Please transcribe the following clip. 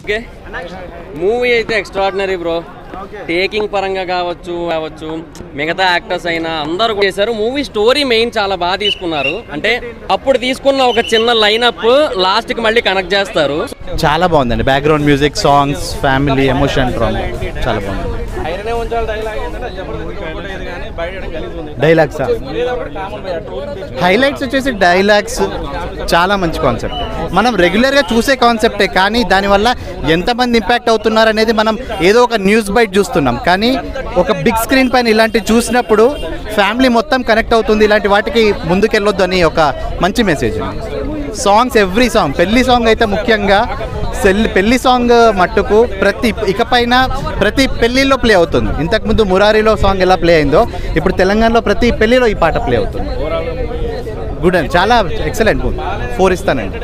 Okay movie అయితే extraordinary bro. Taking పరంగా కావచ్చు మిగతా యాక్టర్స్ అయినా అందరూ చేశారు. మూవీ స్టోరీ మెయిన్ చాలా బాగా తీసుకున్నారు. అంటే అప్పుడు తీసుకున్న ఒక చిన్న లైనప్ లాస్ట్ కి మళ్ళీ కనెక్ట్ చేస్తారు. చాలా బాగుందండి. Background music, songs, family, emotion, drama చాలా బాగుంది. డైలాగ్స్ హైలైట్స్ వచ్చేసి డైలాగ్స్ చాలా మంచి కాన్సెప్ట్. మనం రెగ్యులర్గా చూసే కాన్సెప్టే, కానీ దానివల్ల ఎంతమంది ఇంపాక్ట్ అవుతున్నారు అనేది మనం ఏదో ఒక న్యూస్ బైట్ చూస్తున్నాం, కానీ ఒక బిగ్ స్క్రీన్ పైన ఇలాంటివి చూసినప్పుడు ఫ్యామిలీ మొత్తం కనెక్ట్ అవుతుంది. ఇలాంటి వాటికి ముందుకెళ్ళొద్దు అని ఒక మంచి మెసేజ్. సాంగ్స్, ఎవ్రీ సాంగ్, పెళ్లి సాంగ్ అయితే ముఖ్యంగా పెళ్లి సాంగ్ మట్టుకు ఇకపైన ప్రతి పెళ్లిలో ప్లే అవుతుంది. ఇంతకుముందు మురారిలో సాంగ్ ఎలా ప్లే అయిందో ఇప్పుడు తెలంగాణలో ప్రతి పెళ్లిలో ఈ పాట ప్లే అవుతుంది. గుడ్ అండి, చాలా ఎక్సలెంట్. 4 ఇస్తానండి.